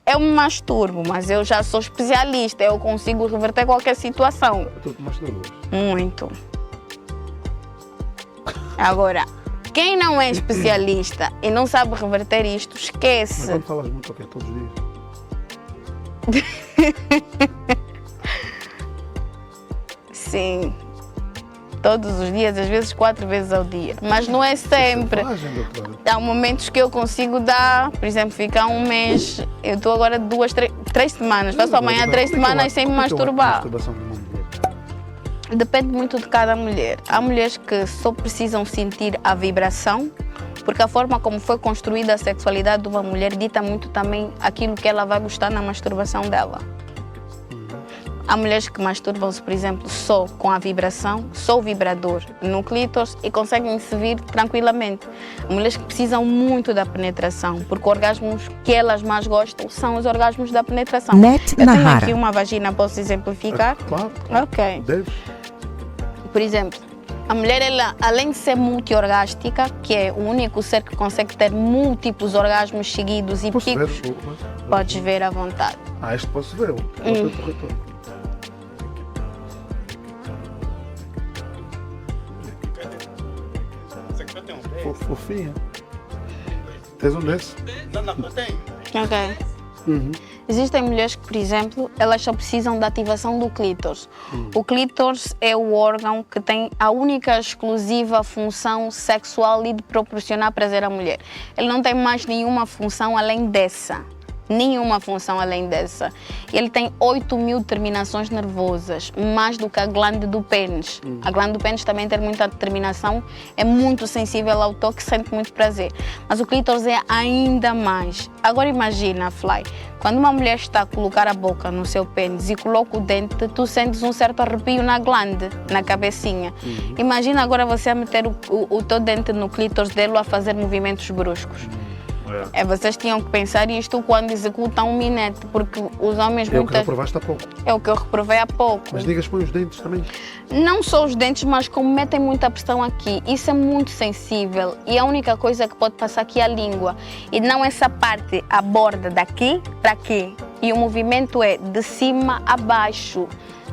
eu me masturbo, mas eu já sou especialista, eu consigo reverter qualquer situação. Tu te masturbas? Muito. Agora, quem não é especialista e não sabe reverter isto, Mas esquece. quando falas muito, ok, todos os dias? Sim. Todos os dias, às vezes 4 vezes ao dia. Mas não é sempre. Selvagem, doutora. Há momentos que eu consigo dar, por exemplo, ficar um mês. Eu estou agora 3 semanas. Faço amanhã 3 semanas sem me masturbar. Masturbação de uma mulher? Depende muito de cada mulher. Há mulheres que só precisam sentir a vibração, porque a forma como foi construída a sexualidade de uma mulher dita muito também aquilo que ela vai gostar na masturbação dela. Há mulheres que masturbam-se, por exemplo, só com a vibração, só o vibrador no clítoris e conseguem se vir tranquilamente. Há mulheres que precisam muito da penetração, porque orgasmos que elas mais gostam são os orgasmos da penetração. Net Eu tenho Nahara. aqui uma vagina, posso exemplificar? Claro. Ok. Deves. Por exemplo, a mulher, ela, além de ser multiorgástica, que é o único ser que consegue ter múltiplos orgasmos seguidos e Posso ver? picos, podes ver à vontade. Este posso ver. Posso ver corretor. Fofinha. Tens um desse? Ok. Existem mulheres que, por exemplo, elas só precisam da ativação do clítoris. O clítoris é o órgão que tem a única exclusiva função sexual e de proporcionar prazer à mulher. Ele não tem mais nenhuma função além dessa. Nenhuma função além dessa. Ele tem 8.000 terminações nervosas, mais do que a glândula do pênis. A glândula do pênis também tem muita terminação, é muito sensível ao toque, sente muito prazer. Mas o clítoris é ainda mais. Agora imagina, Fly, quando uma mulher está a colocar a boca no seu pênis e coloca o dente, tu sentes um certo arrepio na glande, na cabecinha. Imagina agora você a meter o teu dente no clítoris dele a fazer movimentos bruscos. Vocês tinham que pensar isto quando executam um minete, porque os homens É o que muitas... reprovaste há pouco. É o que eu reprovei há pouco. Mas digas, põe os dentes também. Não só os dentes, mas como metem muita pressão aqui. Isso é muito sensível e a única coisa que pode passar aqui é a língua. E não essa parte, a borda daqui para aqui. E o movimento é de cima a baixo,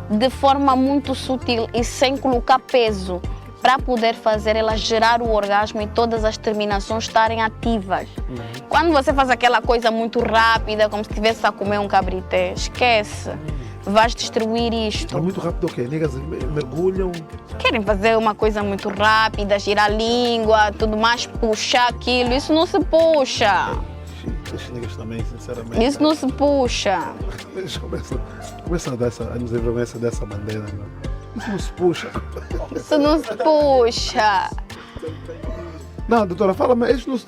de forma muito sutil e sem colocar peso, para poder fazer ela gerar o orgasmo e todas as terminações estarem ativas. Quando você faz aquela coisa muito rápida, como se estivesse a comer um cabrité, esquece. Vais destruir isto. É muito rápido o quê? Niggas mergulham. Querem fazer uma coisa muito rápida, girar a língua, tudo mais, puxar aquilo. Isso não se puxa. Esses niggas também, sinceramente. Isso não se puxa. Eles começam a nos envergonhar dessa bandeira. Não? Isso não se puxa. Isso não se puxa. Não, doutora, fala, mas isso não se...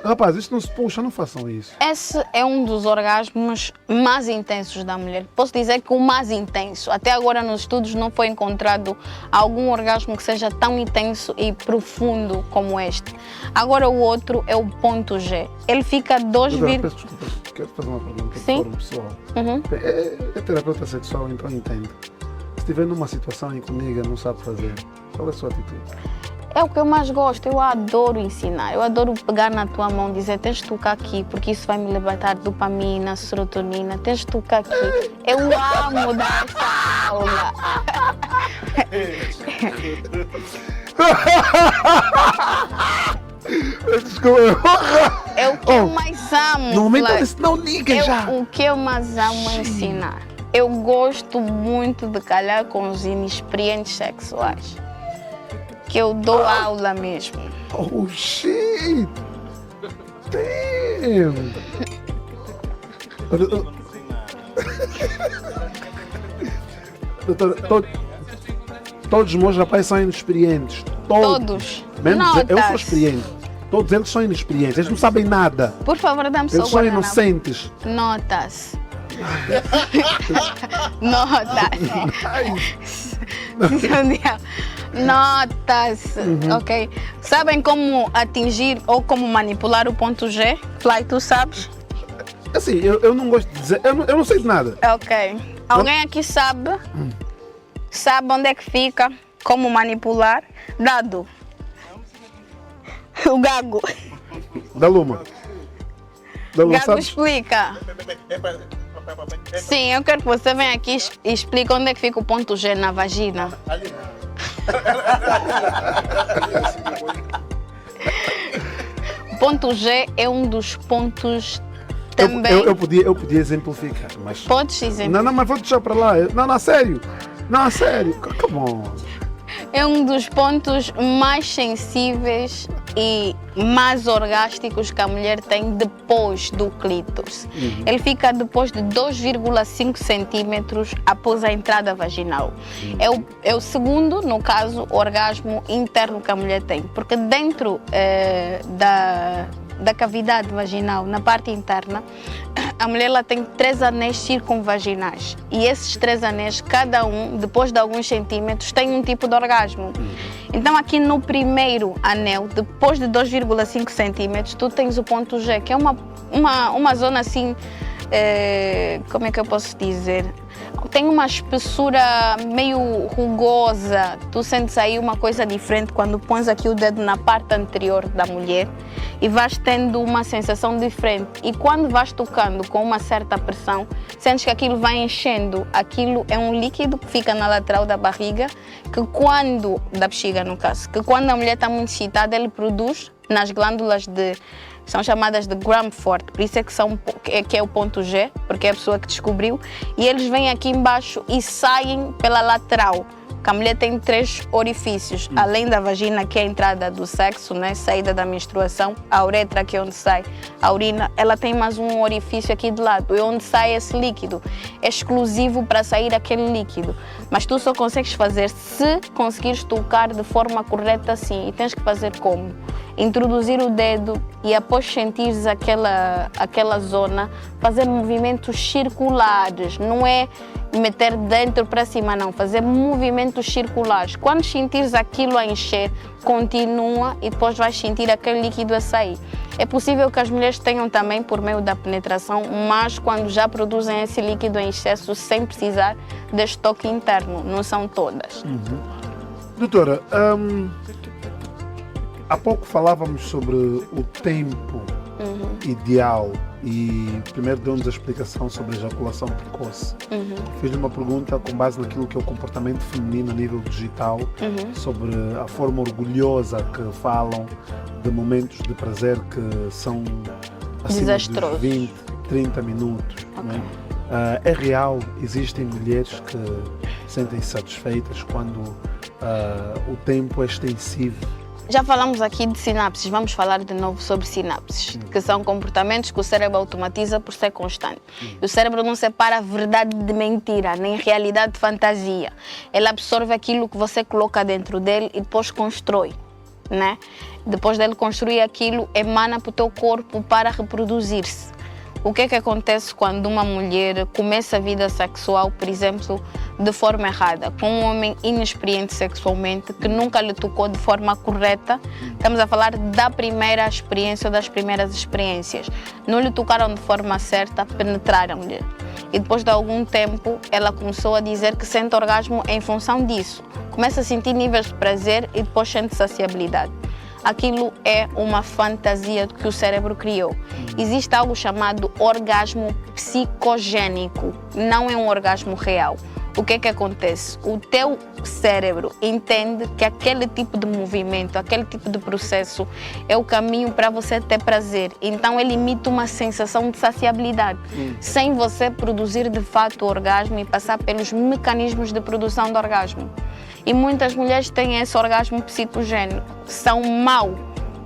Rapaz, isso não se puxa, não façam isso. Esse é um dos orgasmos mais intensos da mulher. Posso dizer que o mais intenso. Até agora nos estudos não foi encontrado algum orgasmo que seja tão intenso e profundo como este. Agora o outro é o ponto G. Ele fica 2, Doutora, peço desculpa, quero fazer uma pergunta. Sim. Fórum pessoal. É terapeuta sexual, então entende. Se estiver numa situação em que o nigga não sabe fazer, qual é a sua atitude? É o que eu mais gosto, eu adoro ensinar, eu adoro pegar na tua mão e dizer tens de tocar aqui, porque isso vai me libertar dopamina, serotonina, tens de tocar aqui. Eu amo dar essa aula. Desculpa. É o que eu mais amo. No momento Flávio. disse, não liga já. O que eu mais amo é ensinar. Eu gosto muito de calhar com os inexperientes sexuais. Que eu dou aula mesmo. Oh, shit! Damn! Doutora, todos os meus rapazes são inexperientes. Todos. Menos eu sou Notas. experiente. Todos eles são inexperientes. Eles não sabem nada. Por favor, dá-me só Eles o são guardanapo. inocentes. Notas. Notas. Notas. Ok. Sabem como atingir ou como manipular o ponto G? Fly, tu sabes? Assim, eu não gosto de dizer. Eu não sei de nada. Ok. Alguém aqui sabe? Sabe onde é que fica? Como manipular? Dado. O gago. Da Luma. Gago, explica. Sim, eu quero que você venha aqui e explique onde é que fica o ponto G na vagina. O ponto G é um dos pontos também. Eu podia exemplificar, mas. Podes exemplificar. Não, mas vou deixar para lá. Não, sério. Não, sério. Come on. É um dos pontos mais sensíveis e mais orgásticos que a mulher tem depois do clítoris. Ele fica depois de 2,5 centímetros após a entrada vaginal. É o segundo, no caso, orgasmo interno que a mulher tem. Porque dentro da cavidade vaginal, na parte interna, a mulher ela tem 3 anéis circunvaginais. E esses 3 anéis, cada um, depois de alguns centímetros, tem um tipo de orgasmo. Então aqui no primeiro anel, depois de 2,5 centímetros, tu tens o ponto G, que é uma zona assim, como é que eu posso dizer? Tem uma espessura meio rugosa, tu sentes aí uma coisa diferente quando pões aqui o dedo na parte anterior da mulher e vais tendo uma sensação diferente. E quando vais tocando com uma certa pressão, sentes que aquilo vai enchendo. Aquilo é um líquido que fica na lateral da barriga, da bexiga no caso, que quando a mulher está muito excitada, ele produz nas glândulas são chamadas de Gram-Fort, por isso é que é o ponto G, porque é a pessoa que descobriu, e eles vêm aqui embaixo e saem pela lateral, que a mulher tem 3 orifícios, além da vagina, que é a entrada do sexo, né, saída da menstruação, a uretra, que é onde sai a urina, ela tem mais um orifício aqui de lado, é onde sai esse líquido, é exclusivo para sair aquele líquido, mas tu só consegues fazer se conseguires tocar de forma correta assim, e tens que fazer como? Introduzir o dedo e após sentires aquela zona, fazer movimentos circulares, não é meter dentro para cima não, fazer movimentos circulares. Quando sentires aquilo a encher, continua e depois vais sentir aquele líquido a sair. É possível que as mulheres tenham também por meio da penetração, mas quando já produzem esse líquido em excesso sem precisar deste toque interno, não são todas. Doutora, há pouco falávamos sobre o tempo ideal e primeiro deu-nos a explicação sobre a ejaculação precoce. Fiz-lhe uma pergunta com base naquilo que é o comportamento feminino a nível digital, sobre a forma orgulhosa que falam de momentos de prazer que são acima de 20, 30 minutos. Okay. Né? É real, existem mulheres que sentem-se satisfeitas quando o tempo é extensivo. Já falamos aqui de sinapses, vamos falar de novo sobre sinapses, que são comportamentos que o cérebro automatiza por ser constante. E o cérebro não separa a verdade de mentira, nem realidade de fantasia. Ele absorve aquilo que você coloca dentro dele e depois constrói, né? Depois dele construir aquilo, emana para o teu corpo para reproduzir-se. O que é que acontece quando uma mulher começa a vida sexual, por exemplo, de forma errada, com um homem inexperiente sexualmente, que nunca lhe tocou de forma correta? Estamos a falar da primeira experiência ou das primeiras experiências. Não lhe tocaram de forma certa, penetraram a mulher. E depois de algum tempo, ela começou a dizer que sente orgasmo em função disso. Começa a sentir níveis de prazer e depois sente saciabilidade. Aquilo é uma fantasia que o cérebro criou. Existe algo chamado orgasmo psicogénico, não é um orgasmo real. O que é que acontece? O teu cérebro entende que aquele tipo de movimento, aquele tipo de processo é o caminho para você ter prazer. Então ele imita uma sensação de saciabilidade, sem você produzir de fato o orgasmo e passar pelos mecanismos de produção do orgasmo. E muitas mulheres têm esse orgasmo psicogénico, são mal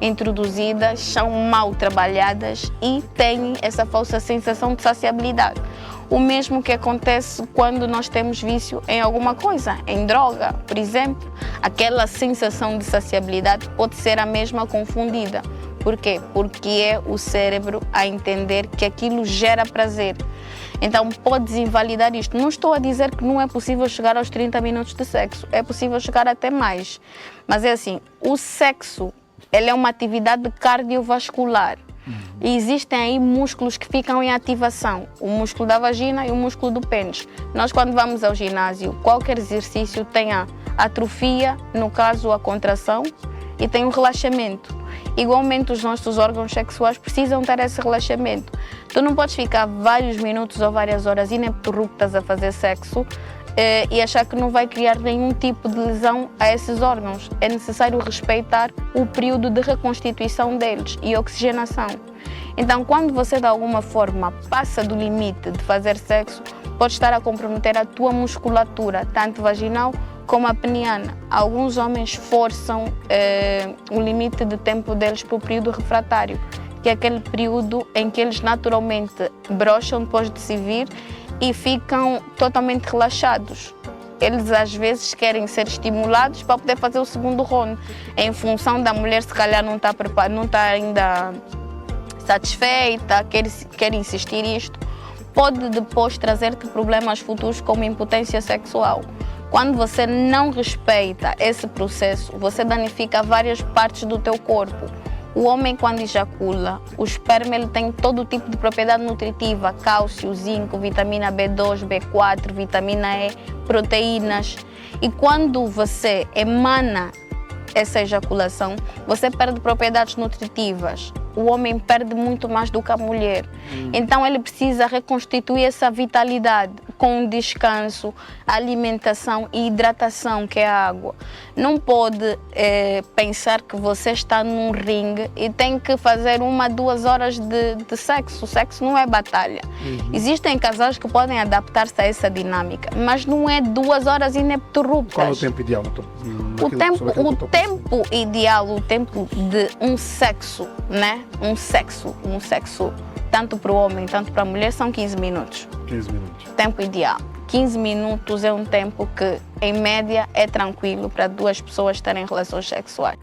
introduzidas, são mal trabalhadas e têm essa falsa sensação de saciabilidade. O mesmo que acontece quando nós temos vício em alguma coisa, em droga, por exemplo. Aquela sensação de saciabilidade pode ser a mesma confundida. Por quê? Porque é o cérebro a entender que aquilo gera prazer. Então podes invalidar isto. Não estou a dizer que não é possível chegar aos 30 minutos de sexo. É possível chegar até mais. Mas é assim, o sexo, ele é uma atividade cardiovascular. E existem aí músculos que ficam em ativação. O músculo da vagina e o músculo do pênis. Nós quando vamos ao ginásio, qualquer exercício tem a atrofia, no caso a contração, e tem o relaxamento. igualmente os nossos órgãos sexuais precisam ter esse relaxamento. Tu não podes ficar vários minutos ou várias horas ininterruptas a fazer sexo e achar que não vai criar nenhum tipo de lesão a esses órgãos. É necessário respeitar o período de reconstituição deles e oxigenação. Então, quando você de alguma forma passa do limite de fazer sexo, pode estar a comprometer a tua musculatura, tanto vaginal como a peniana. Alguns homens forçam o limite de tempo deles para o período refratário, que é aquele período em que eles naturalmente brocham depois de se vir e ficam totalmente relaxados. Eles às vezes querem ser estimulados para poder fazer o segundo round, em função da mulher se calhar não está preparada, não está ainda satisfeita, quer insistir isto, pode depois trazer-te problemas futuros como impotência sexual. Quando você não respeita esse processo, você danifica várias partes do teu corpo. O homem, quando ejacula, o esperma ele tem todo tipo de propriedade nutritiva, cálcio, zinco, vitamina B2, B4, vitamina E, proteínas. E quando você emana essa ejaculação, você perde propriedades nutritivas. O homem perde muito mais do que a mulher. Então ele precisa reconstituir essa vitalidade com descanso, alimentação e hidratação, que é a água. Não pode pensar que você está num ringue e tem que fazer 1 a 2 horas de sexo. O sexo não é batalha. Existem casais que podem adaptar-se a essa dinâmica, mas não é 2 horas ininterruptas. Qual é o tempo ideal? O tempo ideal, o tempo de um sexo, né? Um sexo, tanto para o homem, tanto para a mulher, são 15 minutos. 15 minutos. Tempo ideal. 15 minutos é um tempo que, em média, é tranquilo para 2 pessoas terem relações sexuais.